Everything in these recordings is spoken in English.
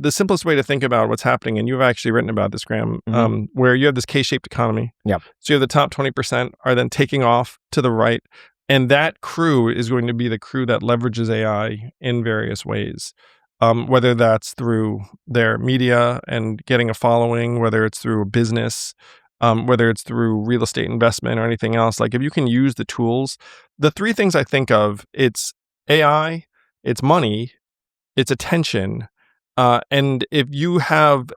the simplest way to think about what's happening, and you've actually written about this, Graham, where you have this K-shaped economy. Yep. So you have the top 20% are then taking off to the right. And that crew is going to be the crew that leverages AI in various ways, whether that's through their media and getting a following, whether it's through a business, whether it's through real estate investment or anything else. Like if you can use the tools, the three things I think of, it's AI, it's money, it's attention. And if you have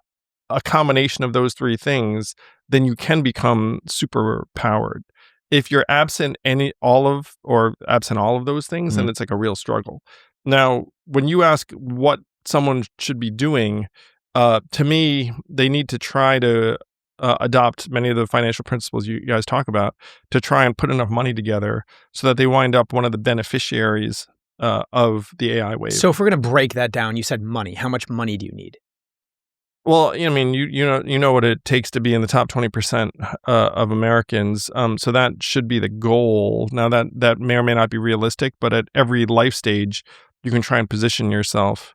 a combination of those three things, then you can become super powered. If you're absent all of those things, then it's like a real struggle. Now, when you ask what someone should be doing, to me, they need to try to adopt many of the financial principles you guys talk about to try and put enough money together so that they wind up one of the beneficiaries of the AI wave. So if we're going to break that down, you said money. How much money do you need? Well, I mean, you know what it takes to be in the top 20% of Americans. So that should be the goal. Now that may or may not be realistic, but at every life stage, you can try and position yourself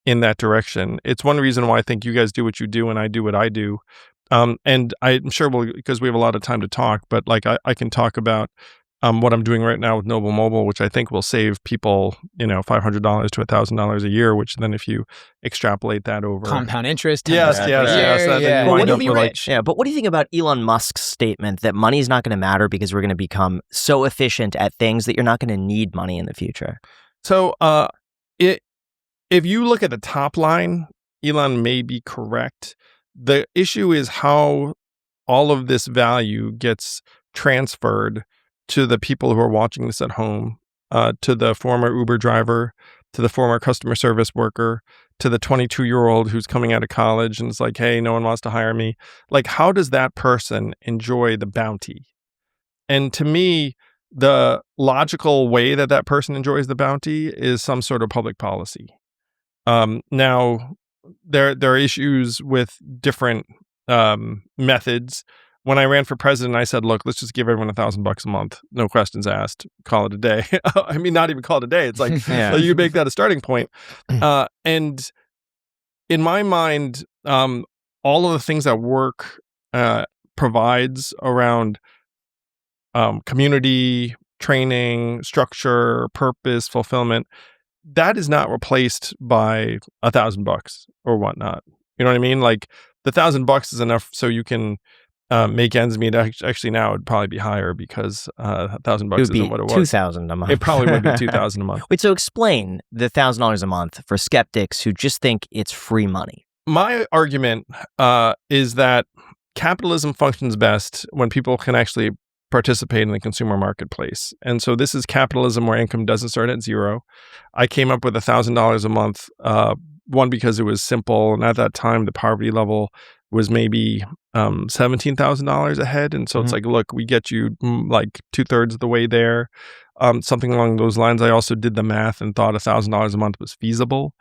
in that direction. It's one reason why I think you guys do what you do and I do what I do. And I'm sure because we have a lot of time to talk, but like I can talk about what I'm doing right now with Noble Mobile, which I think will save people, $500 to $1,000 a year, which then if you extrapolate that over compound interest. Yes. But what do you think about Elon Musk's statement that money's not going to matter because we're going to become so efficient at things that you're not going to need money in the future? So if you look at the top line, Elon may be correct. The issue is how all of this value gets transferred to the people who are watching this at home, to the former Uber driver, to the former customer service worker, to the 22-year-old who's coming out of college and is like, hey, no one wants to hire me. Like, how does that person enjoy the bounty? And to me, the logical way that person enjoys the bounty is some sort of public policy. Now, there are issues with different methods. When I ran for president, I said, look, let's just give everyone $1,000 a month. No questions asked. Call it a day. I mean, not even call it a day. It's like, you make that a starting point. And in my mind, all of the things that work provides around community, training, structure, purpose, fulfillment, that is not replaced by $1,000 or whatnot. You know what I mean? Like the $1,000 is enough so you can make ends meet. Actually, now it'd probably be higher because $1,000 isn't what it was. $2,000 a month. It probably would be $2,000 a month. Wait, so explain the $1,000 a month for skeptics who just think it's free money. My argument is that capitalism functions best when people can actually participate in the consumer marketplace. And so this is capitalism where income doesn't start at zero. I came up with $1,000 a month, one, because it was simple. And at that time, the poverty level was maybe $17,000 a head. And so it's like, look, we get you like 2/3 of the way there. Something along those lines. I also did the math and thought $1,000 a month was feasible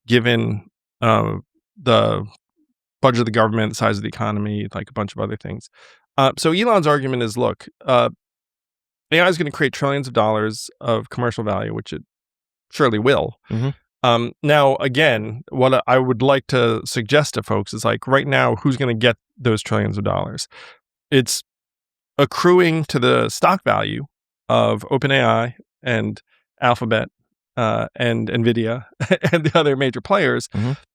given the budget of the government, the size of the economy, like a bunch of other things. So Elon's argument is, look, AI is going to create trillions of dollars of commercial value, which it surely will. Now, again, what I would like to suggest to folks is like right now, who's going to get those trillions of dollars? It's accruing to the stock value of OpenAI and Alphabet and NVIDIA and the other major players.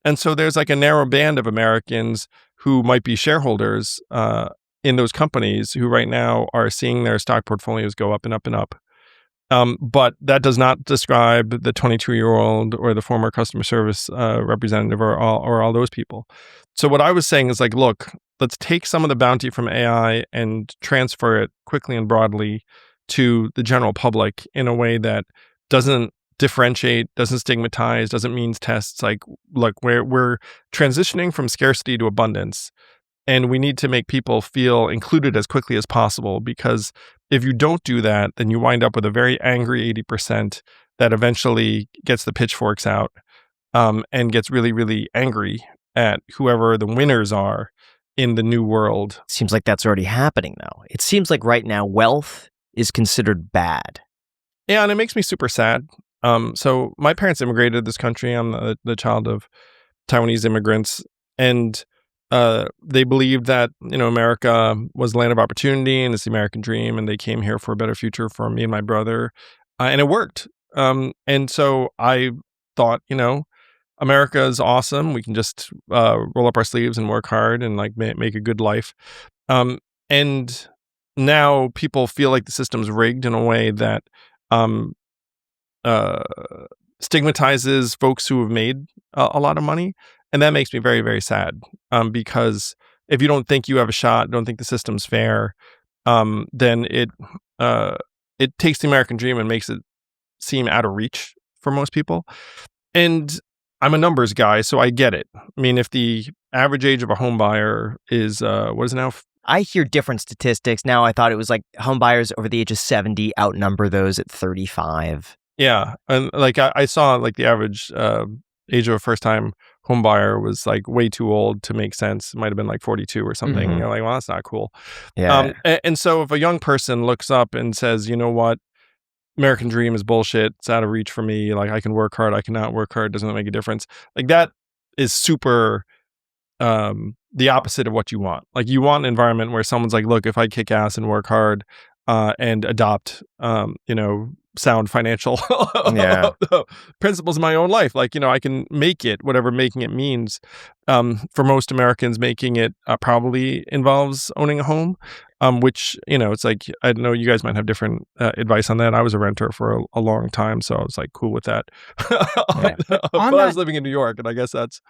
And so there's like a narrow band of Americans who might be shareholders in those companies who right now are seeing their stock portfolios go up and up and up. But that does not describe the 22-year-old or the former customer service representative or all those people. So what I was saying is like, look, let's take some of the bounty from AI and transfer it quickly and broadly to the general public in a way that doesn't differentiate, doesn't stigmatize, doesn't means tests. Like, look, we're transitioning from scarcity to abundance. And we need to make people feel included as quickly as possible, because if you don't do that, then you wind up with a very angry 80% that eventually gets the pitchforks out and gets really, really angry at whoever the winners are in the new world. Seems like that's already happening, though. It seems like right now wealth is considered bad. Yeah, and it makes me super sad. So my parents immigrated to this country. I'm the child of Taiwanese immigrants, and they believed that America was the land of opportunity and it's the American dream, and they came here for a better future for me and my brother, and it worked. And so I thought, America is awesome. We can just roll up our sleeves and work hard and like make a good life. And now people feel like the system's rigged in a way that stigmatizes folks who have made a lot of money. And that makes me very, very sad, because if you don't think you have a shot, don't think the system's fair, then it takes the American dream and makes it seem out of reach for most people. And I'm a numbers guy, so I get it. I mean, if the average age of a home buyer is, what is it now? I hear different statistics. Now I thought it was like home buyers over the age of 70 outnumber those at 35. Yeah. And like I saw like the average age of a first-time home buyer was like way too old to make sense. It might have been like 42 or something. Mm-hmm. And you're like, well, that's not cool. Yeah. And so if a young person looks up and says, you know what? American dream is bullshit. It's out of reach for me. Like I can work hard. I cannot work hard. Doesn't make a difference. Like that is super the opposite of what you want. Like you want an environment where someone's like, look, if I kick ass and work hard and adopt, sound financial principles in my own life, like, I can make it, whatever making it means. For most Americans, making it probably involves owning a home. Which, it's like, I don't know, you guys might have different advice on that. I was a renter for a long time, so I was like cool with that. But I was living in New York, and I guess that's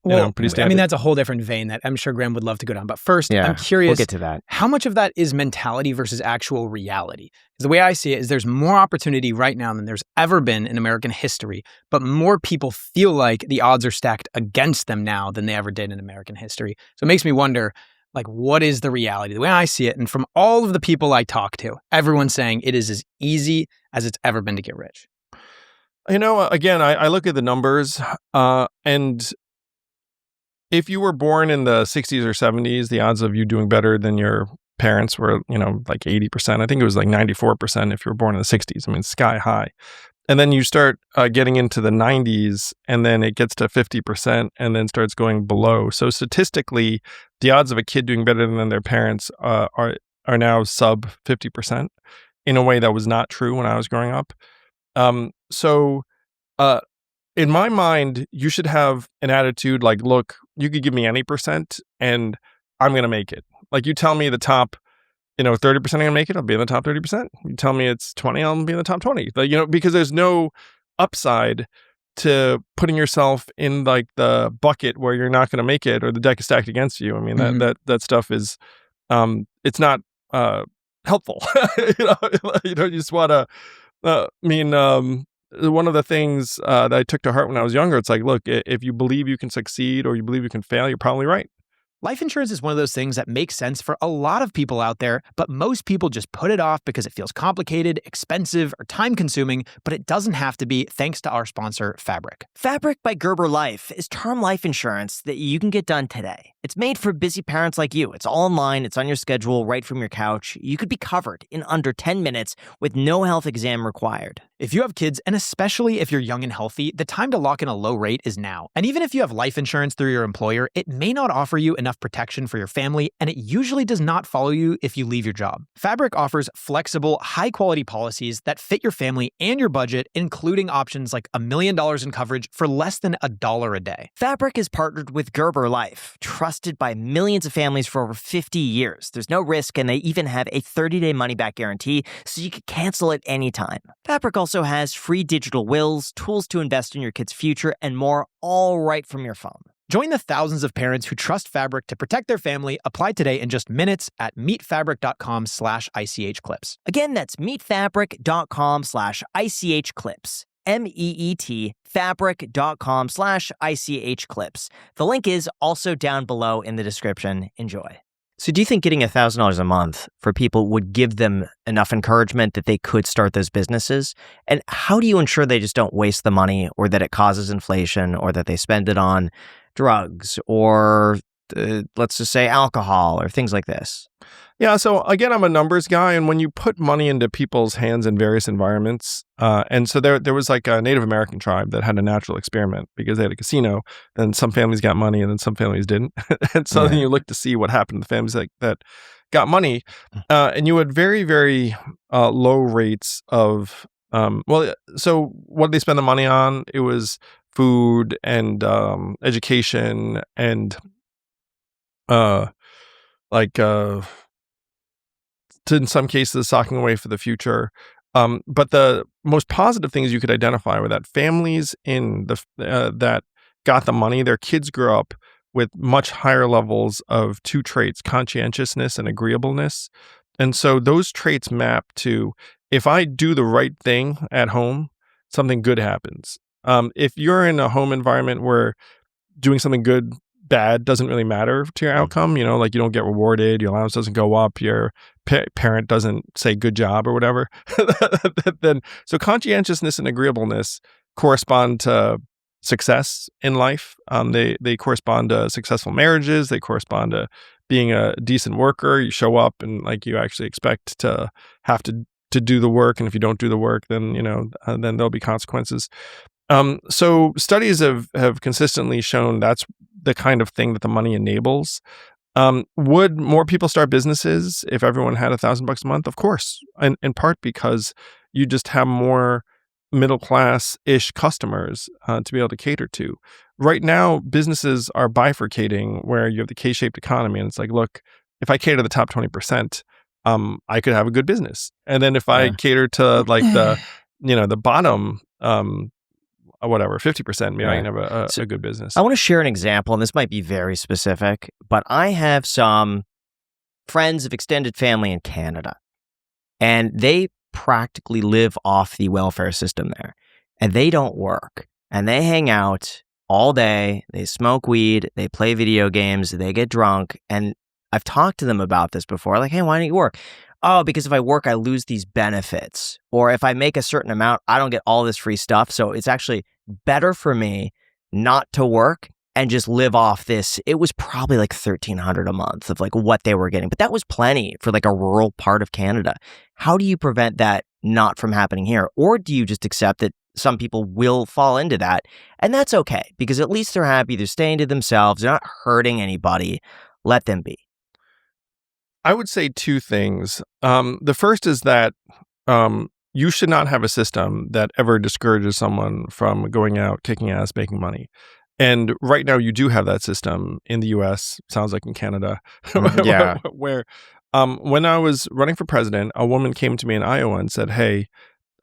pretty standard. I mean, that's a whole different vein that I'm sure Graham would love to go down. But first, I'm curious, we'll get to that. How much of that is mentality versus actual reality? Because the way I see it is there's more opportunity right now than there's ever been in American history, but more people feel like the odds are stacked against them now than they ever did in American history. So it makes me wonder, like, what is the reality? The way I see it, and from all of the people I talk to, everyone's saying it is as easy as it's ever been to get rich. Again, I look at the numbers, and if you were born in the 60s or 70s, the odds of you doing better than your parents were, like 80%. I think it was like 94% if you were born in the 60s. I mean, sky high. And then you start getting into the 90s, and then it gets to 50% and then starts going below. So statistically, the odds of a kid doing better than their parents are now sub 50% in a way that was not true when I was growing up. So in my mind, you should have an attitude like, look, you could give me any percent and I'm going to make it. Like you tell me the top 30% I'm going to make it, I'll be in the top 30%. You tell me it's 20, I'll be in the top 20. Like, because there's no upside to putting yourself in like the bucket where you're not going to make it or the deck is stacked against you. I mean, that stuff is, it's not helpful. You just want to, one of the things that I took to heart when I was younger, it's like, look, if you believe you can succeed or you believe you can fail, you're probably right. Life insurance is one of those things that makes sense for a lot of people out there, but most people just put it off because it feels complicated, expensive, or time-consuming, but it doesn't have to be thanks to our sponsor, Fabric. Fabric by Gerber Life is term life insurance that you can get done today. It's made for busy parents like you. It's all online. It's on your schedule, right from your couch. You could be covered in under 10 minutes with no health exam required. If you have kids, and especially if you're young and healthy, the time to lock in a low rate is now. And even if you have life insurance through your employer, it may not offer you enough protection for your family, and it usually does not follow you if you leave your job. Fabric offers flexible, high-quality policies that fit your family and your budget, including options like $1 million in coverage for less than $1 a day. Fabric is partnered with Gerber Life, trusted by millions of families for over 50 years. There's no risk, and they even have a 30-day money-back guarantee, so you can cancel at any time. Fabric also has free digital wills, tools to invest in your kid's future, and more, all right from your phone. Join the thousands of parents who trust Fabric to protect their family. Apply today in just minutes at meetfabric.com/ICHclips. Again, that's meetfabric.com/ICHclips. MEET fabric.com/ICHclips. The link is also down below in the description. Enjoy. So do you think getting $1,000 a month for people would give them enough encouragement that they could start those businesses? And how do you ensure they just don't waste the money, or that it causes inflation, or that they spend it on drugs or let's just say alcohol or things like this? Yeah, so again, I'm a numbers guy, and when you put money into people's hands in various environments, and so there was like a Native American tribe that had a natural experiment because they had a casino, and some families got money and then some families didn't. And so then you look to see what happened to the families that got money, and you had very, very low rates of, so what did they spend the money on? It was food and education and like in some cases socking away for the future. But the most positive things you could identify were that families in that got the money, their kids grew up with much higher levels of two traits, conscientiousness and agreeableness. And so those traits map to, if I do the right thing at home, something good happens. If you're in a home environment where doing something good, bad doesn't really matter to your outcome, like you don't get rewarded, your allowance doesn't go up, your parent doesn't say good job or whatever, then so conscientiousness and agreeableness correspond to success in life. They correspond to successful marriages. They correspond to being a decent worker. You show up and like you actually expect to have to do the work, and if you don't do the work, then then there'll be consequences. So studies have consistently shown that's the kind of thing that the money enables. Would more people start businesses if everyone had $1,000 a month? Of course, in part because you just have more middle class-ish customers to be able to cater to. Right now, businesses are bifurcating where you have the K-shaped economy, and it's like, look, if I cater to the top 20%, I could have a good business, and then if I cater to like the bottom. Whatever, 50%, maybe I can have a good business. I want to share an example, and this might be very specific, but I have some friends of extended family in Canada, and they practically live off the welfare system there, and they don't work, and they hang out all day, they smoke weed, they play video games, they get drunk, and I've talked to them about this before, like, hey, why don't you work? Oh, because if I work, I lose these benefits. Or if I make a certain amount, I don't get all this free stuff. So it's actually better for me not to work and just live off this. It was probably like $1,300 a month of like what they were getting. But that was plenty for like a rural part of Canada. How do you prevent that not from happening here? Or do you just accept that some people will fall into that? And that's okay, because at least they're happy. They're staying to themselves. They're not hurting anybody. Let them be. I would say two things. The first is that you should not have a system that ever discourages someone from going out, kicking ass, making money. And right now you do have that system in the US, sounds like in Canada, where when I was running for president, a woman came to me in Iowa and said, hey,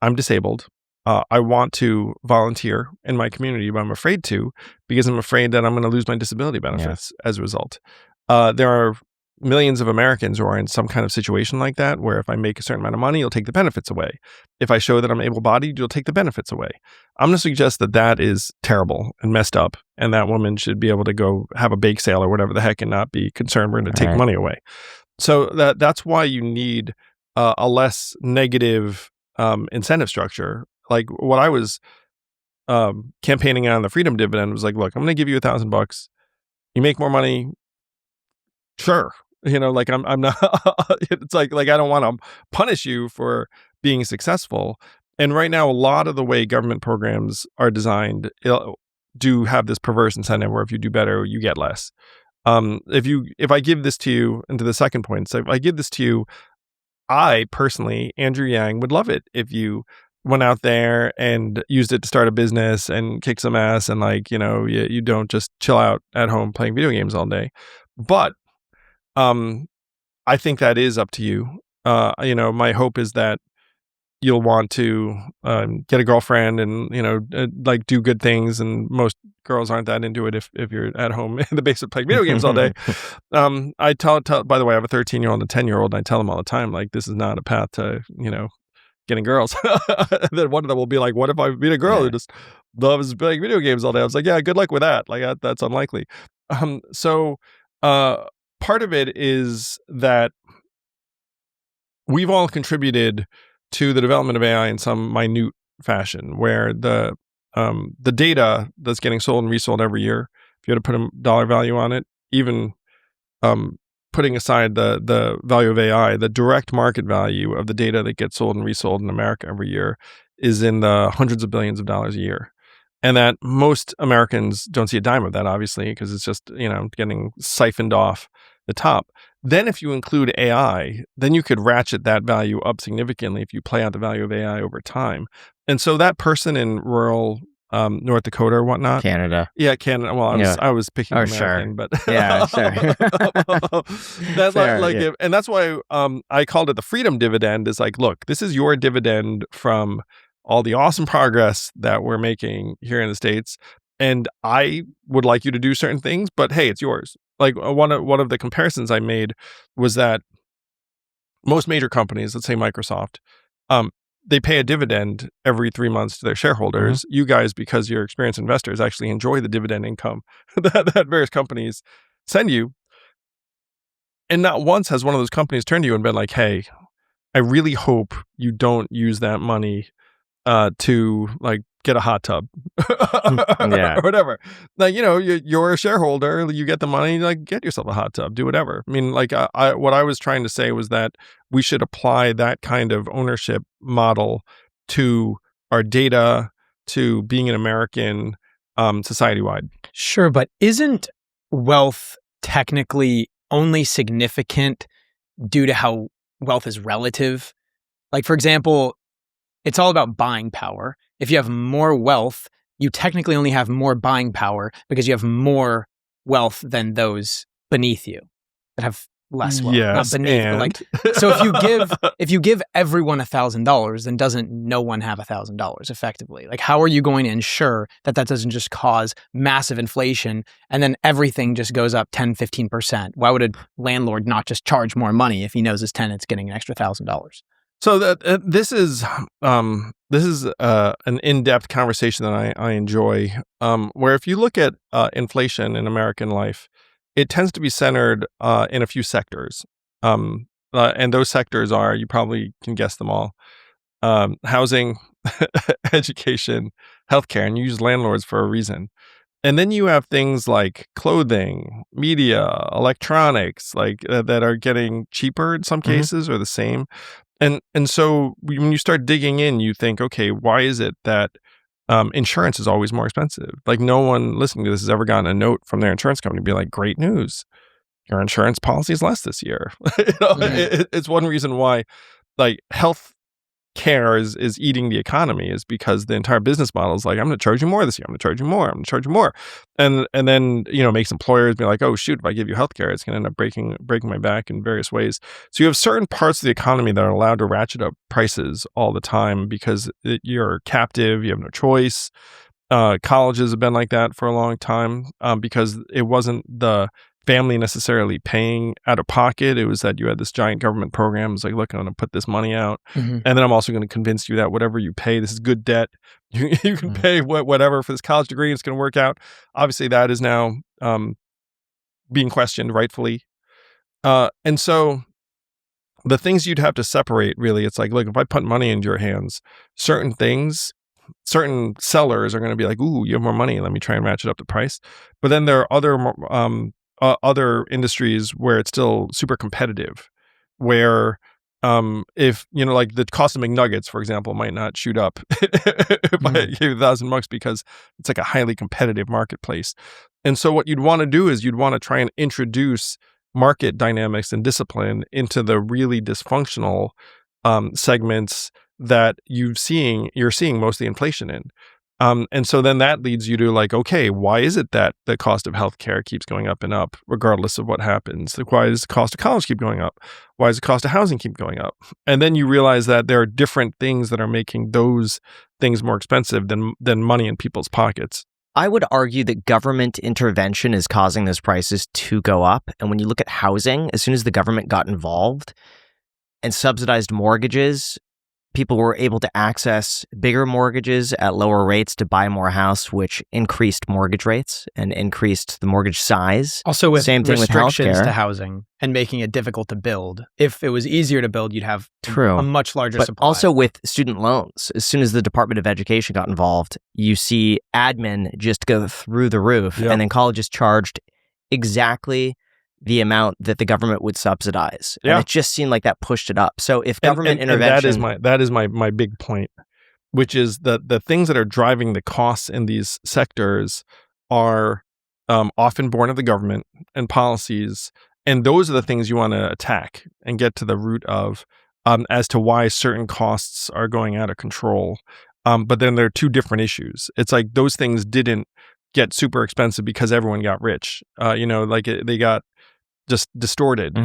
I'm disabled. I want to volunteer in my community, but I'm afraid to because I'm afraid that I'm going to lose my disability benefits as a result. There are millions of Americans who are in some kind of situation like that, where if I make a certain amount of money, you'll take the benefits away. If I show that I'm able-bodied, you'll take the benefits away. I'm going to suggest that that is terrible and messed up, and that woman should be able to go have a bake sale or whatever the heck and not be concerned we're going to take money away. So that's why you need a less negative incentive structure. Like what I was campaigning on the freedom dividend was like, look, I'm going to give you $1,000. You make more money, sure. Like I'm not, it's like I don't want to punish you for being successful. And right now, a lot of the way government programs are designed do have this perverse incentive where if you do better, you get less. If I give this to you, and to the second point, so if I give this to you, I personally, Andrew Yang, would love it if you went out there and used it to start a business and kick some ass and you don't just chill out at home playing video games all day. But I think that is up to you. My hope is that you'll want to get a girlfriend and like do good things, and most girls aren't that into it if you're at home in the basement playing video games all day. I tell by the way, I have a 13-year-old and a 10-year-old, and I tell them all the time, like, this is not a path to getting girls. Then one of them will be like, what if I meet a girl who just loves playing video games all day? I was like, yeah, good luck with that. Like that's unlikely. Part of it is that we've all contributed to the development of AI in some minute fashion, where the data that's getting sold and resold every year, if you had to put a dollar value on it, even putting aside the value of AI, the direct market value of the data that gets sold and resold in America every year is in the hundreds of billions of dollars a year. And that most Americans don't see a dime of that, obviously, because it's just, getting siphoned off the top. Then if you include AI, then you could ratchet that value up significantly if you play out the value of AI over time. And so that person in rural North Dakota or whatnot. Canada. Yeah, Canada. Well, I was picking American, but yeah, sure. That's Fair, and that's why I called it the freedom dividend. Is like, look, this is your dividend from all the awesome progress that we're making here in the States, and I would like you to do certain things, but hey, it's yours. Like one of the comparisons I made was that most major companies, let's say Microsoft, they pay a dividend every 3 months to their shareholders. Mm-hmm. You guys, because you're experienced investors, actually enjoy the dividend income that various companies send you. And not once has one of those companies turned to you and been like, hey, I really hope you don't use that money to like get a hot tub or whatever. Like, you're a shareholder, you get the money, like get yourself a hot tub, do whatever. I mean, like what I was trying to say was that we should apply that kind of ownership model to our data, to being an American society-wide. Sure, but isn't wealth technically only significant due to how wealth is relative? Like, for example, it's all about buying power. If you have more wealth, you technically only have more buying power because you have more wealth than those beneath you that have less wealth. Yes, not beneath, but like, so if you give everyone $1,000, then doesn't no one have $1,000 effectively? Like, how are you going to ensure that doesn't just cause massive inflation and then everything just goes up 10, 15%? Why would a landlord not just charge more money if he knows his tenant's getting an extra $1,000? So this is an in-depth conversation that I enjoy, where if you look at inflation in American life, it tends to be centered in a few sectors, and those sectors are, you probably can guess them all: housing, education, healthcare, and you use landlords for a reason. And then you have things like clothing, media, electronics, like that are getting cheaper in some cases or the same. And so when you start digging in, you think, okay, why is it that insurance is always more expensive? Like, no one listening to this has ever gotten a note from their insurance company to be like, great news, your insurance policy is less this year. It's one reason why, like, health care is eating the economy, is because the entire business model is like, I'm going to charge you more this year. I'm going to charge you more. I'm going to charge you more. And then, makes employers be like, oh, shoot, if I give you healthcare, it's going to end up breaking my back in various ways. So you have certain parts of the economy that are allowed to ratchet up prices all the time because you're captive. You have no choice. Colleges have been like that for a long time because it wasn't the family necessarily paying out of pocket. It was that you had this giant government program. It's like, look, I'm going to put this money out. And then I'm also going to convince you that whatever you pay, this is good debt. You can pay whatever for this college degree. It's going to work out. Obviously, that is now being questioned rightfully. And so the things you'd have to separate, really, it's like, look, if I put money into your hands, certain sellers are going to be like, ooh, you have more money. Let me try and ratchet up the price. But then there are other industries where it's still super competitive, where if like the cost of McNuggets, for example, might not shoot up if I gave you $1,000 because it's like a highly competitive marketplace. And so what you'd want to do is you'd want to try and introduce market dynamics and discipline into the really dysfunctional segments that you're seeing most of the inflation in. And so then that leads you to like, okay, why is it that the cost of healthcare keeps going up and up regardless of what happens? Like, why does the cost of college keep going up? Why does the cost of housing keep going up? And then you realize that there are different things that are making those things more expensive than money in people's pockets. I would argue that government intervention is causing those prices to go up. And when you look at housing, as soon as the government got involved and subsidized mortgages, people were able to access bigger mortgages at lower rates to buy more house, which increased mortgage rates and increased the mortgage size. Also with Same thing restrictions with healthcare to housing and making it difficult to build. If it was easier to build, you'd have a much larger but supply. Also with student loans, as soon as the Department of Education got involved, you see admin just go through the roof, and then colleges charged exactly the amount that the government would subsidize. And it just seemed like that pushed it up. So if government intervention... And that is my big point, which is that the things that are driving the costs in these sectors are often born of the government and policies. And those are the things you want to attack and get to the root of as to why certain costs are going out of control. But then there are two different issues. It's like those things didn't get super expensive because everyone got rich. They got just distorted.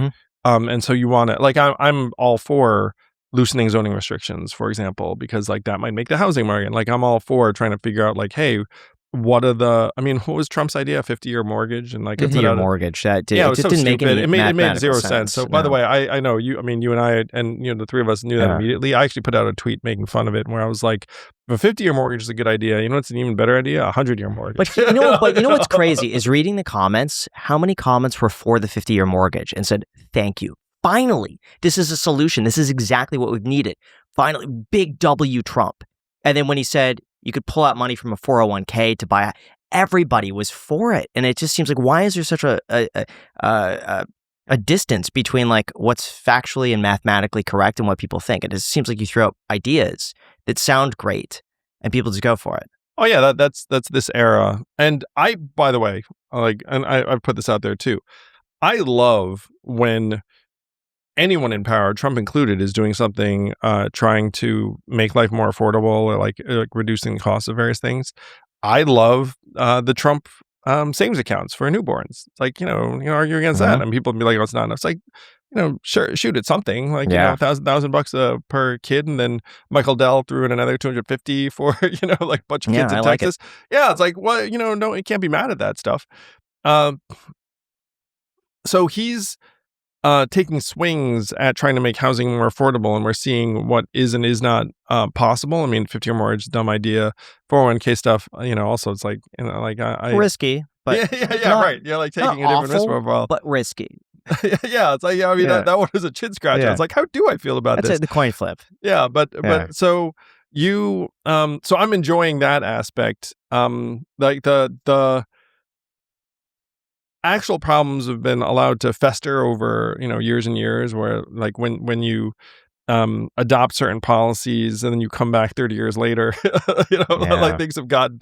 And so you want to, like, I'm all for loosening zoning restrictions, for example, because like that might make the housing market. Like I'm all for trying to figure out like, hey, what was Trump's idea? A 50-year mortgage? And like 50-year mortgage. It just didn't make any it made zero sense. So by the way, I know you and I and the three of us knew that immediately. I actually put out a tweet making fun of it where I was like, if a 50-year mortgage is a good idea, you know what's an even better idea? A 100-year mortgage. But you know what's crazy is reading the comments, how many comments were for the 50-year mortgage and said, thank you. Finally, this is a solution. This is exactly what we've needed. Finally, big W Trump. And then when he said you could pull out money from a 401k to buy, everybody was for it. And it just seems like, why is there such a distance between like what's factually and mathematically correct and what people think? It just seems like you throw out ideas that sound great and people just go for it. Oh yeah, that's this era. And I, by the way, I've put this out there too. I love when anyone in power, Trump included, is doing something trying to make life more affordable or like reducing the cost of various things. I love the Trump savings accounts for newborns. It's like, argue against that. And people be like, oh, it's not enough. It's like, sure, shoot at something. Like, $1,000 per kid. And then Michael Dell threw in another $250 for, like a bunch of kids in Texas. Yeah, it's like, well, no, you can't be mad at that stuff. So he's taking swings at trying to make housing more affordable, and we're seeing what is and is not possible. I mean, 50-year mortgage, dumb idea. 401k stuff, also it's like, risky, but right. Yeah, like taking a different risk profile, but risky. Yeah, it's like, that one was a chin scratcher. Yeah. It's like, how do I feel about this? That's the coin flip. Yeah, but so you, so I'm enjoying that aspect. Like the actual problems have been allowed to fester over, years and years, where like when you adopt certain policies and then you come back 30 years later, like things have gotten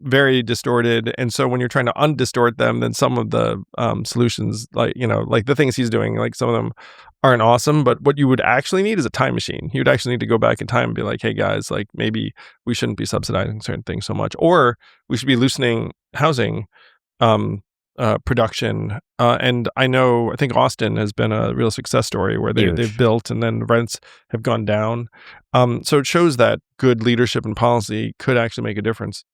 very distorted. And so when you're trying to undistort them, then some of the solutions, like the things he's doing, like some of them aren't awesome. But what you would actually need is a time machine. You would actually need to go back in time and be like, hey guys, like maybe we shouldn't be subsidizing certain things so much, or we should be loosening housing production. And I think Austin has been a real success story where they've built and then rents have gone down. So it shows that good leadership and policy could actually make a difference.